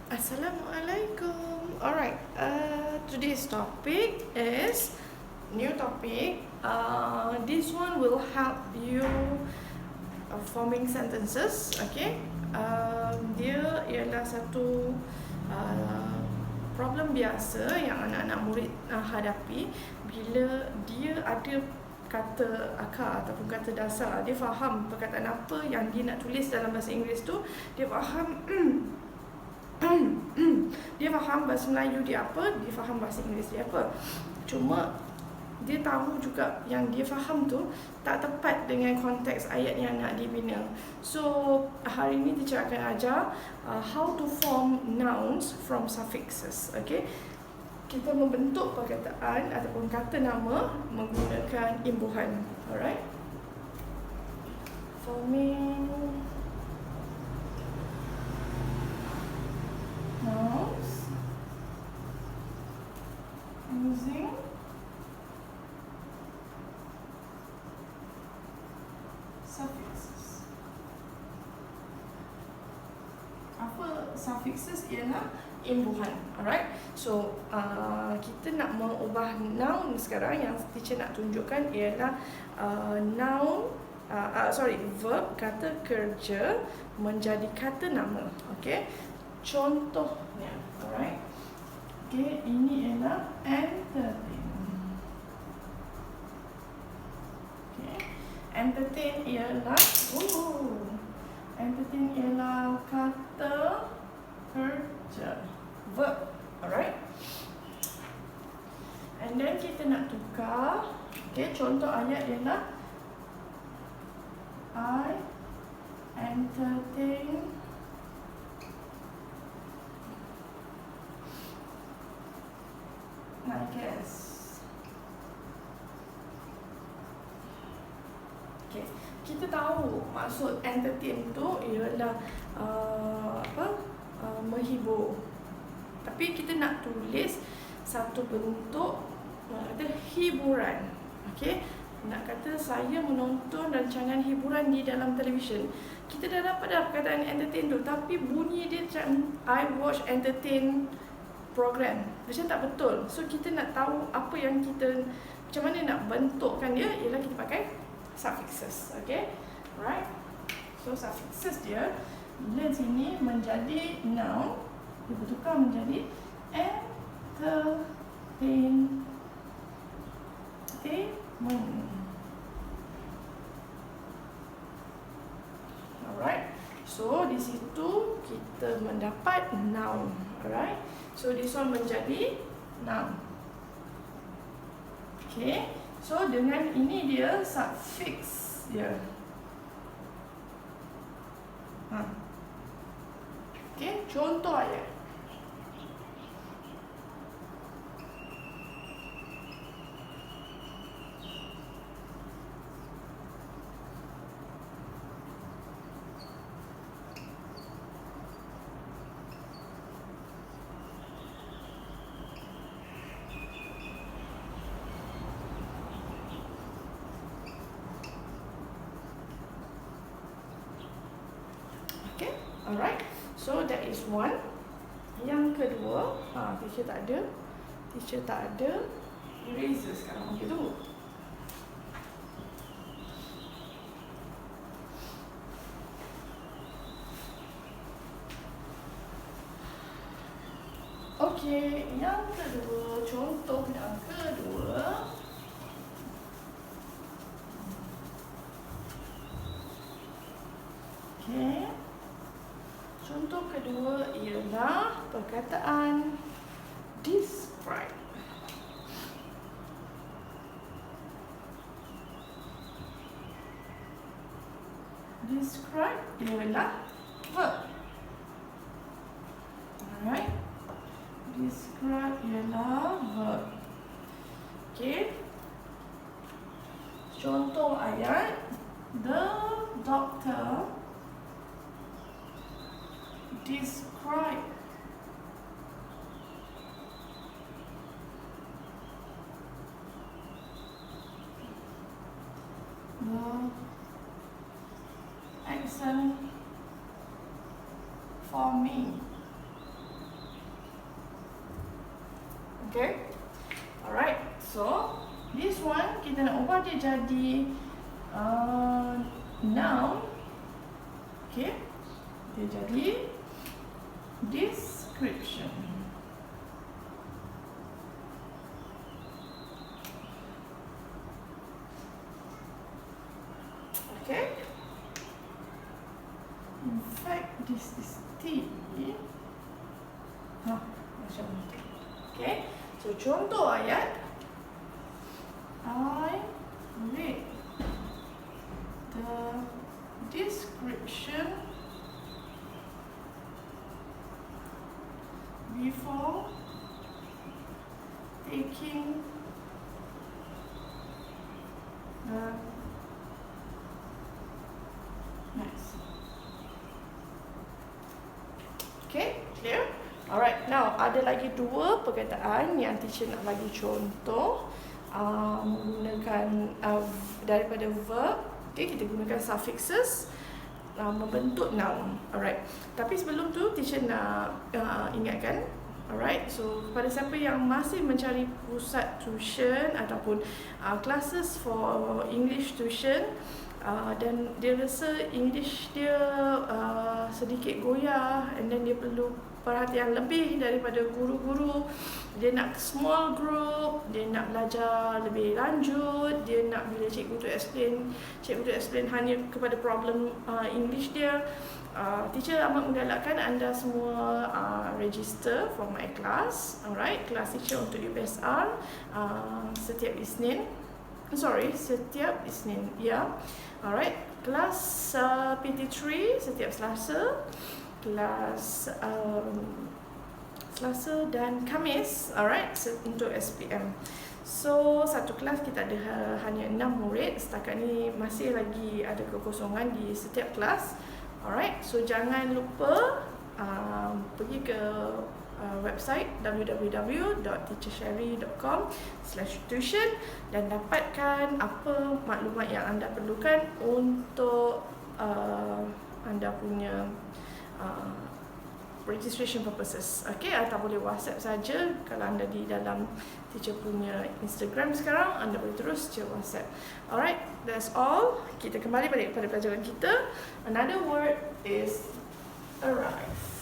Assalamualaikum. Alright, today's topic is new topic. This one will help you forming sentences. Okay, dia ialah satu problem biasa yang anak-anak murid hadapi bila dia ada kata akar ataupun kata dasar. Dia faham perkataan apa yang dia nak tulis dalam bahasa Inggeris tu. Dia faham dia faham bahasa Melayu dia apa, dia faham bahasa Inggeris dia apa. Cuma dia tahu juga yang dia faham tu tak tepat dengan konteks ayat yang nak dibina. So hari ini teacher akan ajar how to form nouns from suffixes. Okay, kita membentuk perkataan ataupun kata nama menggunakan imbuhan. Alright, forming nouns using suffixes. Apa suffixes? Ialah imbuhan. Alright, so kita nak mengubah noun sekarang. Yang teacher nak tunjukkan ialah verb, kata kerja menjadi kata nama. Okay, contohnya. Alright, okay, ini ialah entertain. Okay, entertain ialah entertain ialah kata kerja, verb. Alright, and then kita nak tukar. Okay, contoh ayat ialah I entertain my guests. Okay, kita tahu maksud entertain tu ialah menghibur. Tapi kita nak tulis satu bentuk hiburan. Okay, nak kata saya menonton rancangan hiburan di dalam televisyen. Kita dah dapat dah perkataan entertain tu, tapi bunyi dia macam I watch entertain program. Macam tak betul. So kita nak tahu apa yang kita, macam mana nak bentukkan dia, ialah kita pakai suffixes. Okay, right. So suffixes dia bila sini menjadi noun, dia bertukar menjadi entertainment. Alright, so di situ kita mendapat noun. Alright, so this one menjadi noun. Okay, so dengan ini dia suffix dia. Okay, contoh ayat. Okay, alright. So that is one. Yang kedua, teacher tak ada eraser sekarang. Okay, tunggu. Okay, yang kedua, contoh yang kedua. Okay, contoh kedua ialah perkataan describe. Describe ialah verb. Alright, describe ialah verb. Okay, contoh ayat, the doctor describe the accent for me. Okay. Alright. So this one kita nak ubah dia jadi noun. Okay. Dia jadi description. Okay. In fact, this is T. Macam ni. Okay. So contoh ayat. I read the description before taking the next. Okay, clear? Alright, now ada lagi dua perkataan yang teacher nak bagi contoh menggunakan daripada verb. Okay, kita gunakan suffixes membentuk noun. Alright, tapi sebelum tu teacher nak ingatkan. Alright, so kepada siapa yang masih mencari pusat tuition ataupun classes for English tuition, dan dia rasa English dia sedikit goyah, and then dia perlu perhatian lebih daripada guru-guru. Dia nak small group, dia nak belajar lebih lanjut, dia nak bila cikgu tu explain hanya kepada problem English dia. Teacher amat menggalakkan anda semua register for my class. Alright, kelas teacher untuk UPSR setiap Isnin. Setiap Isnin, ya. Alright, kelas PT3 setiap Selasa, kelas Selasa dan Khamis, alright, untuk SPM. So satu kelas kita ada hanya 6 murid. Setakat ni masih lagi ada kekosongan di setiap kelas. Alright, so jangan lupa pergi ke website www.teachersyeri.com/tuition dan dapatkan apa maklumat yang anda perlukan untuk anda punya registration purposes. Okay, atau boleh WhatsApp saja. Kalau anda di dalam teacher punya Instagram sekarang, anda boleh terus je WhatsApp. Alright, that's all. Kita kembali balik pada pelajaran kita. Another word is arrive.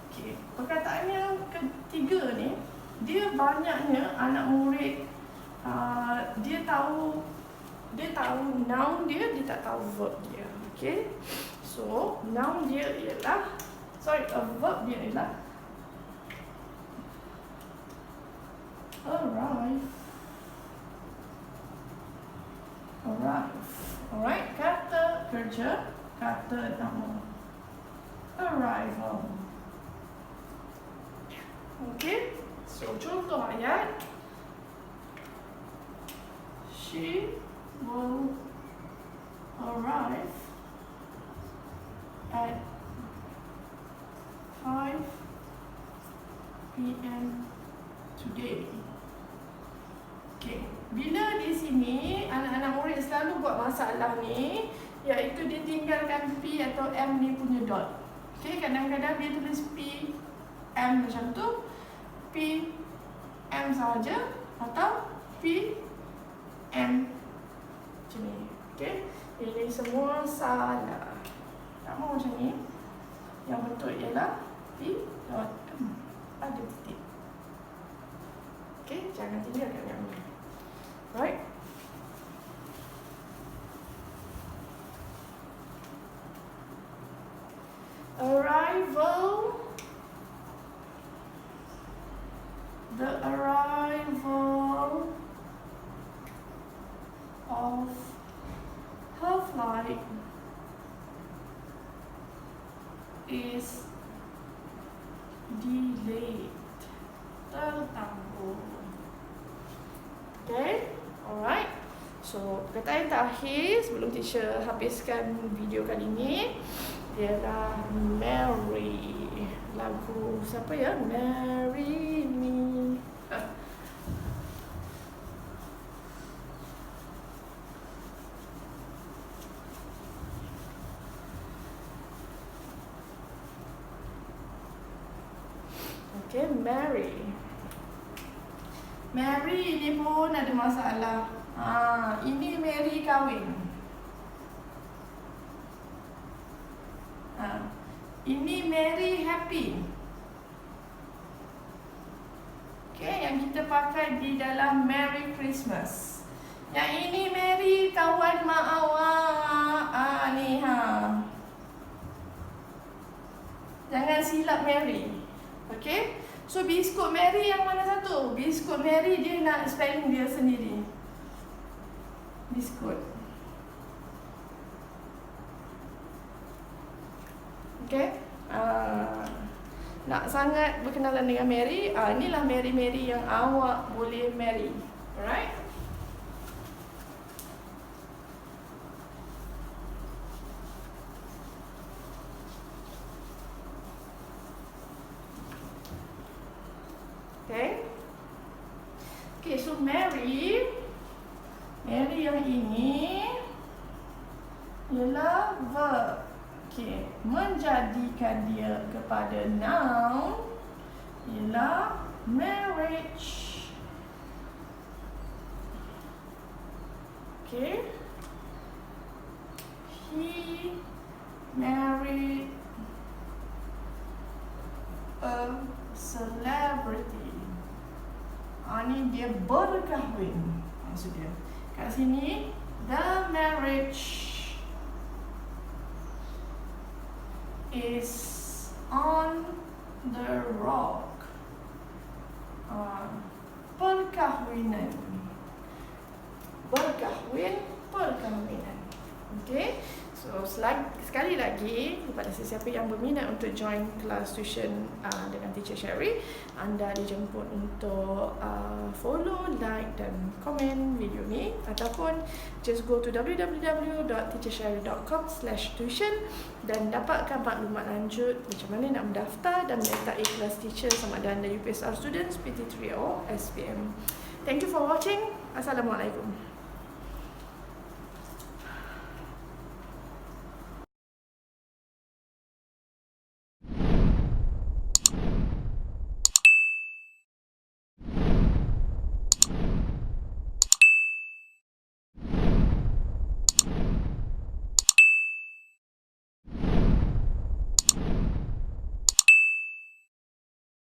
Okay, perkataan yang ketiga ni, dia banyaknya anak murid dia tahu noun dia tak tahu verb dia. Okay, so noun dia ialah, verb dia ialah arrive. Alright, kata kerja, kata nama, arrival. Okay, so contoh ayat, she will arrive at 5 p.m. today. Okay, bila di sini anak-anak murid selalu buat masalah ni, iaitu dia tinggalkan P atau M ni punya dot. Okay, kadang-kadang dia tulis P M macam tu, P M sahaja, atau P M macam ni. Okay, ini semua salah. Tak mahu macam ni. Yang betul ialah P dot M, ada titik. Okay, jangan tinggalkan yang ni. Right. Arrival. The arrival of her flight is delayed. Tertangguh. Okay, alright. So perkataan yang terakhir sebelum teacher habiskan video kali ini ialah marry. Lagu siapa ya? Marry me. marry. Mary ini pun ada masalah. Ini Mary kahwin. Ini Mary happy. Okay, yang kita pakai di dalam Merry Christmas. Yang ini Mary kawan mak awak. Ni jangan silap Mary. Okay, so biskut Mary yang mana satu? Biskut Mary dia nak spelling dia sendiri. Biskut. Okay, nak sangat berkenalan dengan Mary, inilah Mary yang awak boleh marry. Alright? Okay, so Mary yang ini ialah verb. Okay, menjadikan dia kepada noun ialah marriage. Okay, he married a celebrity. Ni dia berkahwin maksud dia. Kat sini the marriage is on the rock. Perkahwinan. Perkahwinan. Okay, so sekali lagi kepada sesiapa yang berminat untuk join kelas tuition dengan Teacher Syeri, anda dijemput untuk follow, like dan komen video ni, ataupun just go to www.teachersyeri.com/tuition dan dapatkan maklumat lanjut macam mana nak mendaftar dan menyertai kelas teacher sama ada anda UPSR students, PT3 or SPM. Thank you for watching. Assalamualaikum.